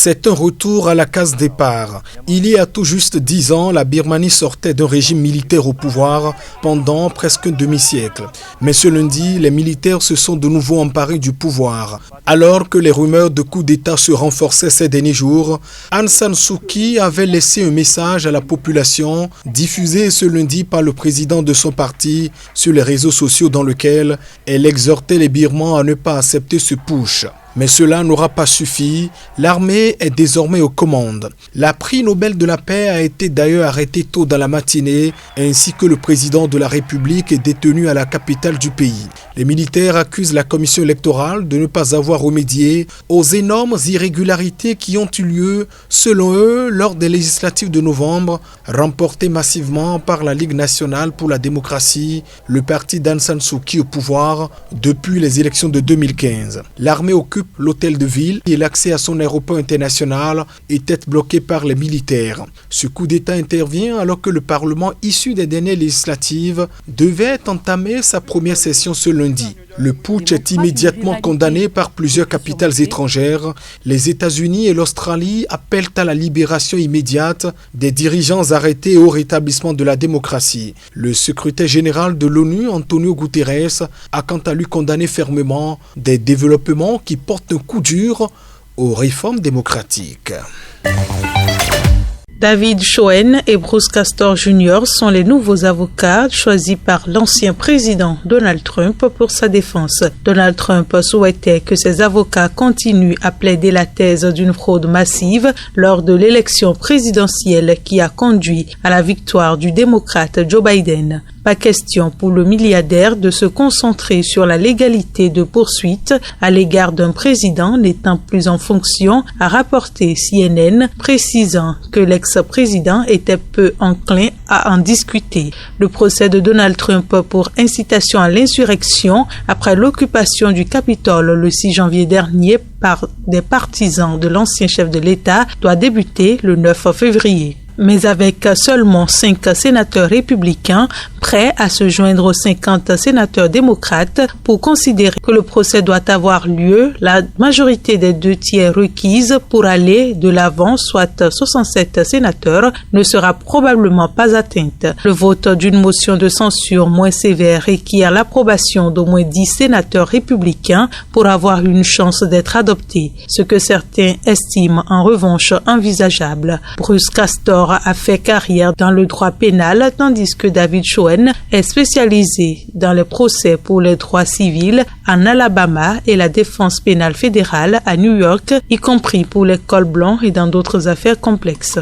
C'est un retour à la case départ. Il y a tout juste 10 ans, la Birmanie sortait d'un régime militaire au pouvoir pendant presque un demi-siècle. Mais ce lundi, les militaires se sont de nouveau emparés du pouvoir. Alors que les rumeurs de coup d'État se renforçaient ces derniers jours, Aung San Suu Kyi avait laissé un message à la population diffusé ce lundi par le président de son parti sur les réseaux sociaux dans lequel elle exhortait les Birmans à ne pas accepter ce putsch. Mais cela n'aura pas suffi. L'armée est désormais aux commandes. La prix Nobel de la paix a été d'ailleurs arrêtée tôt dans la matinée, ainsi que le président de la République est détenu à la capitale du pays. Les militaires accusent la commission électorale de ne pas avoir remédié aux énormes irrégularités qui ont eu lieu, selon eux, lors des législatives de novembre, remportées massivement par la Ligue nationale pour la démocratie, le parti d'Aung San Suu Kyi au pouvoir depuis les élections de 2015. L'armée occupe l'hôtel de ville et l'accès à son aéroport international était bloqué par les militaires. Ce coup d'État intervient alors que le Parlement issu des dernières législatives devait entamer sa première session ce lundi. Le putsch est immédiatement condamné par plusieurs capitales étrangères. Les États-Unis et l'Australie appellent à la libération immédiate des dirigeants arrêtés et au rétablissement de la démocratie. Le secrétaire général de l'ONU, Antonio Guterres, a quant à lui condamné fermement des développements qui portent un coup dur aux réformes démocratiques. David Schoen et Bruce Castor Jr. sont les nouveaux avocats choisis par l'ancien président Donald Trump pour sa défense. Donald Trump souhaitait que ses avocats continuent à plaider la thèse d'une fraude massive lors de l'élection présidentielle qui a conduit à la victoire du démocrate Joe Biden. Pas question pour le milliardaire de se concentrer sur la légalité de poursuites à l'égard d'un président n'étant plus en fonction, a rapporté CNN, précisant que l'ex-président était peu enclin à en discuter. Le procès de Donald Trump pour incitation à l'insurrection après l'occupation du Capitole le 6 janvier dernier par des partisans de l'ancien chef de l'État doit débuter le 9 février. Mais avec seulement 5 sénateurs républicains prêts à se joindre aux 50 sénateurs démocrates pour considérer que le procès doit avoir lieu, la majorité des 2 tiers requise pour aller de l'avant, soit 67 sénateurs, ne sera probablement pas atteinte. Le vote d'une motion de censure moins sévère requiert l'approbation d'au moins 10 sénateurs républicains pour avoir une chance d'être adopté, ce que certains estiment en revanche envisageable. Bruce Castor a fait carrière dans le droit pénal, tandis que David Schoen est spécialisé dans les procès pour les droits civils en Alabama et la défense pénale fédérale à New York, y compris pour les cols blancs et dans d'autres affaires complexes.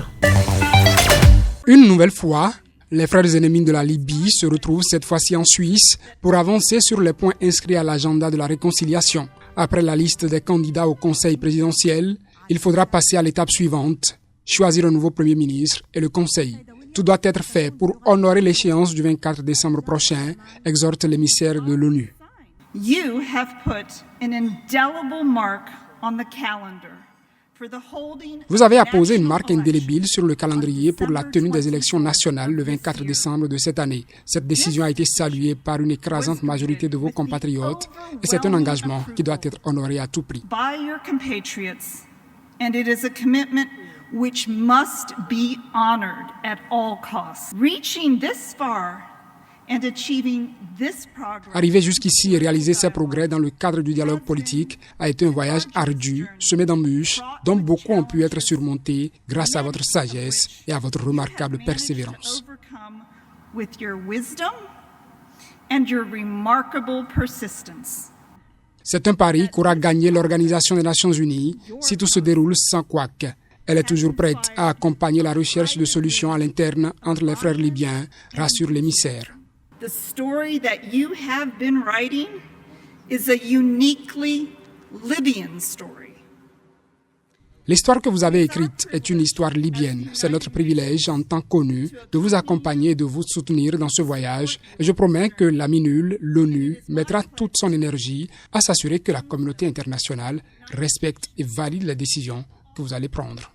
Une nouvelle fois, les frères ennemis de la Libye se retrouvent cette fois-ci en Suisse pour avancer sur les points inscrits à l'agenda de la réconciliation. Après la liste des candidats au Conseil présidentiel, il faudra passer à l'étape suivante, choisir un nouveau Premier ministre et le Conseil. Tout doit être fait pour honorer l'échéance du 24 décembre prochain, exhorte l'émissaire de l'ONU. You have put an indelible mark on the calendar. Vous avez apposé une marque indélébile sur le calendrier pour la tenue des élections nationales le 24 décembre de cette année. Cette décision a été saluée par une écrasante majorité de vos compatriotes et c'est un engagement qui doit être honoré à tout prix. And it is a commitment which must be honored at all costs. Reaching this far and achieving this progress. Arriver jusqu'ici et réaliser ces progrès dans le cadre du dialogue politique a été un voyage ardu, semé d'embûches, dont beaucoup ont pu être surmontés grâce à votre sagesse et à votre remarquable persévérance. With your wisdom and your remarkable persistence. C'est un pari qu'aura gagné l'Organisation des Nations Unies si tout se déroule sans couac. Elle est toujours prête à accompagner la recherche de solutions à l'interne entre les frères libyens, rassure l'émissaire. The story that you have been writing is a uniquely Libyan story. L'histoire que vous avez écrite est une histoire libyenne. C'est notre privilège en tant qu'ONU de vous accompagner et de vous soutenir dans ce voyage. Et je promets que la MINUL, l'ONU, mettra toute son énergie à s'assurer que la communauté internationale respecte et valide les décisions que vous allez prendre.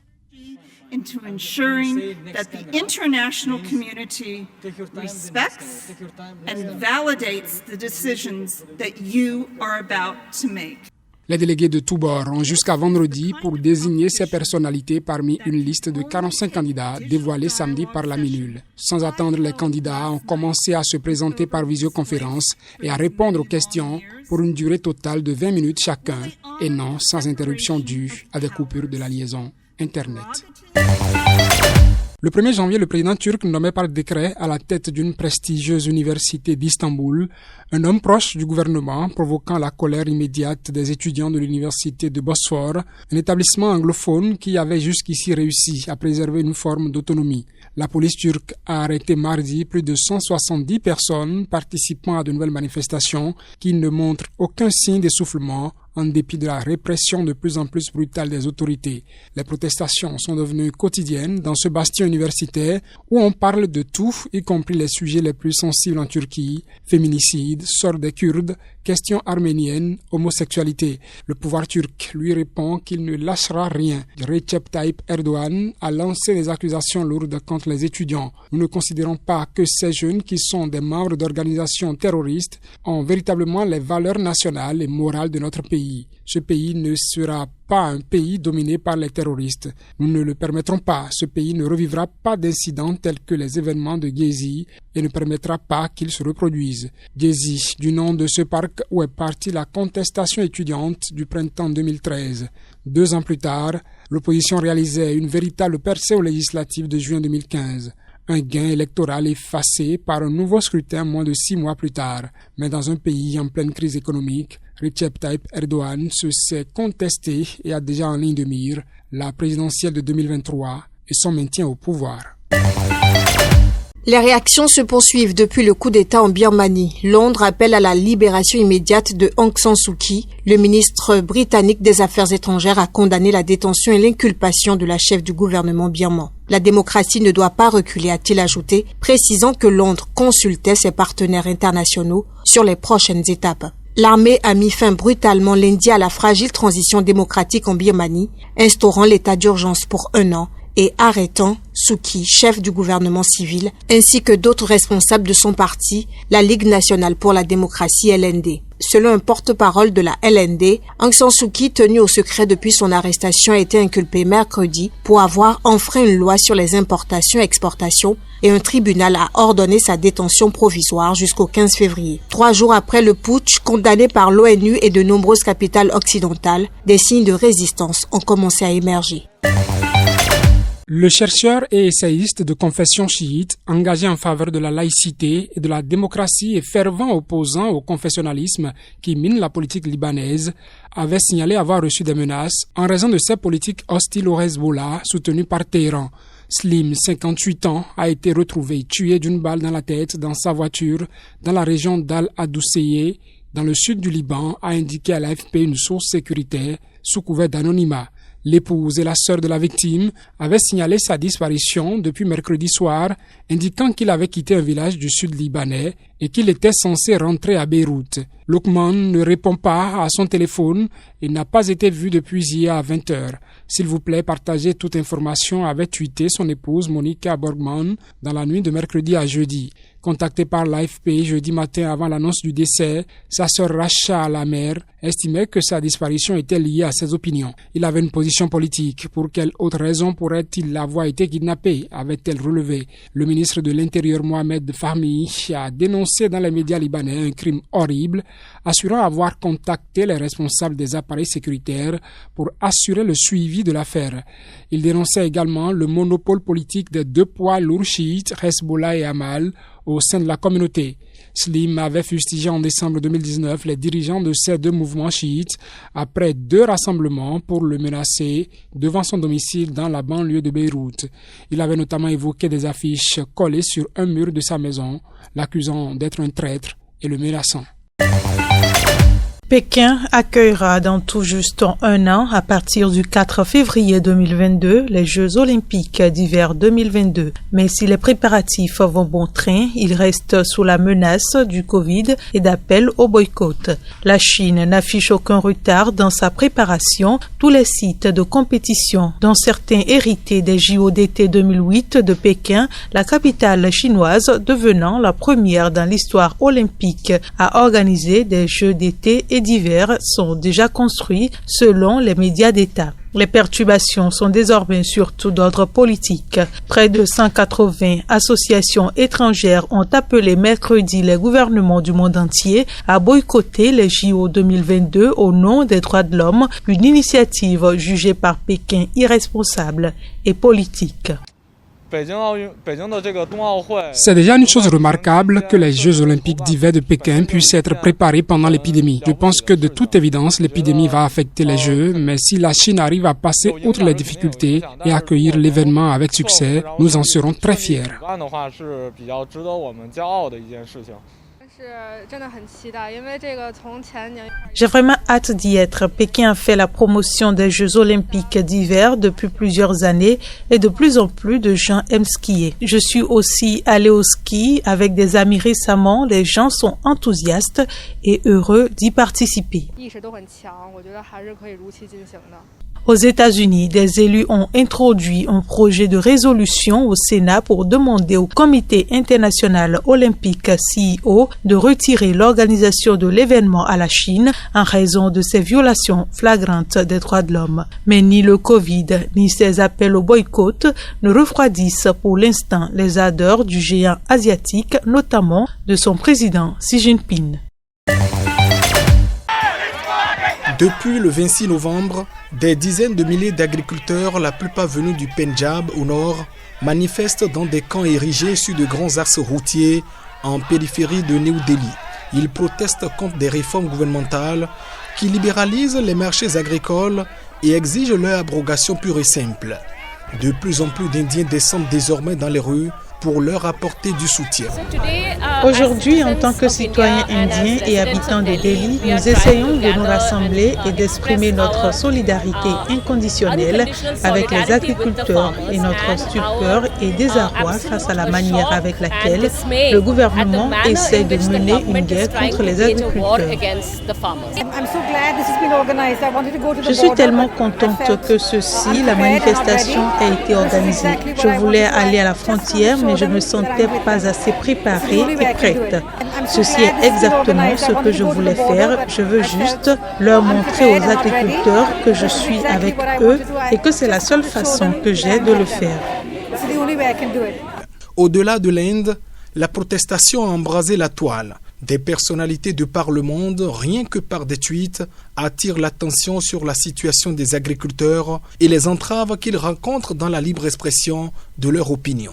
Into ensuring that the international community respects and validates the decisions that you are about to make. Les délégués de tous bords ont jusqu'à vendredi pour désigner ces personnalités parmi une liste de 45 candidats dévoilée samedi par la MINUL. Sans attendre, les candidats ont commencé à se présenter par visioconférence et à répondre aux questions pour une durée totale de 20 minutes chacun et non sans interruption due à des coupures de la liaison Internet. Le 1er janvier, le président turc nommait par décret à la tête d'une prestigieuse université d'Istanbul un homme proche du gouvernement, provoquant la colère immédiate des étudiants de l'université de Bosphore, un établissement anglophone qui avait jusqu'ici réussi à préserver une forme d'autonomie. La police turque a arrêté mardi plus de 170 personnes participant à de nouvelles manifestations qui ne montrent aucun signe d'essoufflement en dépit de la répression de plus en plus brutale des autorités. Les protestations sont devenues quotidiennes dans ce bastion universitaire où on parle de tout, y compris les sujets les plus sensibles en Turquie, féminicide, sort des Kurdes, questions arméniennes, homosexualité. Le pouvoir turc lui répond qu'il ne lâchera rien. Recep Tayyip Erdogan a lancé des accusations lourdes contre les étudiants. Nous ne considérons pas que ces jeunes qui sont des membres d'organisations terroristes ont véritablement les valeurs nationales et morales de notre pays. Ce pays ne sera pas un pays dominé par les terroristes. Nous ne le permettrons pas. Ce pays ne revivra pas d'incidents tels que les événements de Gezi et ne permettra pas qu'ils se reproduisent. Gezi, du nom de ce parc où est partie la contestation étudiante du printemps 2013. 2 ans plus tard, l'opposition réalisait une véritable percée aux législatives de juin 2015. Un gain électoral effacé par un nouveau scrutin moins de 6 mois plus tard. Mais dans un pays en pleine crise économique, Recep Tayyip Erdogan se sait contesté et a déjà en ligne de mire la présidentielle de 2023 et son maintien au pouvoir. Les réactions se poursuivent depuis le coup d'État en Birmanie. Londres appelle à la libération immédiate de Aung San Suu Kyi. Le ministre britannique des Affaires étrangères a condamné la détention et l'inculpation de la chef du gouvernement birman. La démocratie ne doit pas reculer, a-t-il ajouté, précisant que Londres consultait ses partenaires internationaux sur les prochaines étapes. L'armée a mis fin brutalement lundi à la fragile transition démocratique en Birmanie, instaurant l'état d'urgence pour 1 an et arrêtant Suu Kyi, chef du gouvernement civil, ainsi que d'autres responsables de son parti, la Ligue nationale pour la démocratie LND. Selon un porte-parole de la LND, Aung San Suu Kyi, tenu au secret depuis son arrestation, a été inculpé mercredi pour avoir enfreint une loi sur les importations et exportations et un tribunal a ordonné sa détention provisoire jusqu'au 15 février. 3 jours après le putsch, condamné par l'ONU et de nombreuses capitales occidentales, des signes de résistance ont commencé à émerger. Le chercheur et essayiste de confession chiite, engagé en faveur de la laïcité et de la démocratie et fervent opposant au confessionnalisme qui mine la politique libanaise, avait signalé avoir reçu des menaces en raison de ses politiques hostiles au Hezbollah soutenues par Téhéran. Slim, 58 ans, a été retrouvé tué d'une balle dans la tête dans sa voiture dans la région d'Al-Adousseye, dans le sud du Liban, a indiqué à l'AFP une source sécuritaire sous couvert d'anonymat. L'épouse et la sœur de la victime avaient signalé sa disparition depuis mercredi soir, indiquant qu'il avait quitté un village du sud libanais et qu'il était censé rentrer à Beyrouth. Lokman ne répond pas à son téléphone et n'a pas été vu depuis hier à 20h. S'il vous plaît, partagez toute information, avait tweeté son épouse Monica Borgman dans la nuit de mercredi à jeudi. Contactée par l'AFP jeudi matin avant l'annonce du décès, sa sœur Racha Lamer estimait que sa disparition était liée à ses opinions. Il avait une position politique. Pour quelle autre raison pourrait-il avoir été kidnappé, avait-elle relevé. Le ministre de l'Intérieur Mohamed Fahmy a dénoncé dans les médias libanais un crime horrible, assurant avoir contacté les responsables des appareils sécuritaires pour assurer le suivi de l'affaire. Il dénonçait également le monopole politique des 2 poids lourds chiites, Hezbollah et Amal, au sein de la communauté. Slim avait fustigé en décembre 2019 les dirigeants de ces 2 mouvements chiites après 2 rassemblements pour le menacer devant son domicile dans la banlieue de Beyrouth. Il avait notamment évoqué des affiches collées sur un mur de sa maison, l'accusant d'être un traître et le menaçant. Pékin accueillera dans tout juste 1 an, à partir du 4 février 2022, les Jeux olympiques d'hiver 2022. Mais si les préparatifs vont bon train, ils restent sous la menace du Covid et d'appel au boycott. La Chine n'affiche aucun retard dans sa préparation. Tous les sites de compétition, dont certains hérités des JO d'été 2008 de Pékin, la capitale chinoise devenant la première dans l'histoire olympique à organiser des Jeux d'été et d'hiver sont déjà construits selon les médias d'État. Les perturbations sont désormais surtout d'ordre politique. Près de 180 associations étrangères ont appelé mercredi les gouvernements du monde entier à boycotter les JO 2022 au nom des droits de l'homme, une initiative jugée par Pékin irresponsable et politique. C'est déjà une chose remarquable que les Jeux olympiques d'hiver de Pékin puissent être préparés pendant l'épidémie. Je pense que de toute évidence, l'épidémie va affecter les Jeux, mais si la Chine arrive à passer outre les difficultés et accueillir l'événement avec succès, nous en serons très fiers. J'ai vraiment hâte d'y être. Pékin a fait la promotion des Jeux olympiques d'hiver depuis plusieurs années et de plus en plus de gens aiment skier. Je suis aussi allée au ski avec des amis récemment. Les gens sont enthousiastes et heureux d'y participer. Aux États-Unis, des élus ont introduit un projet de résolution au Sénat pour demander au Comité international olympique CIO de retirer l'organisation de l'événement à la Chine en raison de ses violations flagrantes des droits de l'homme. Mais ni le Covid ni ses appels au boycott ne refroidissent pour l'instant les ardeurs du géant asiatique, notamment de son président Xi Jinping. Depuis le 26 novembre, des dizaines de milliers d'agriculteurs, la plupart venus du Pendjab au nord, manifestent dans des camps érigés sur de grands axes routiers en périphérie de New Delhi. Ils protestent contre des réformes gouvernementales qui libéralisent les marchés agricoles et exigent leur abrogation pure et simple. De plus en plus d'Indiens descendent désormais dans les rues pour leur apporter du soutien. Aujourd'hui, en tant que citoyens indiens et habitants de Delhi, nous essayons de nous rassembler et d'exprimer notre solidarité inconditionnelle avec les agriculteurs et notre stupeur et désarroi face à la manière avec laquelle le gouvernement essaie de mener une guerre contre les agriculteurs. Je suis tellement contente que la manifestation a été organisée. Je voulais aller à la frontière, mais je ne me sentais pas assez préparée et prête. Ceci est exactement ce que je voulais faire. Je veux juste leur montrer aux agriculteurs que je suis avec eux et que c'est la seule façon que j'ai de le faire. Au-delà de l'Inde, la protestation a embrasé la toile. Des personnalités de par le monde, rien que par des tweets, attirent l'attention sur la situation des agriculteurs et les entraves qu'ils rencontrent dans la libre expression de leur opinion.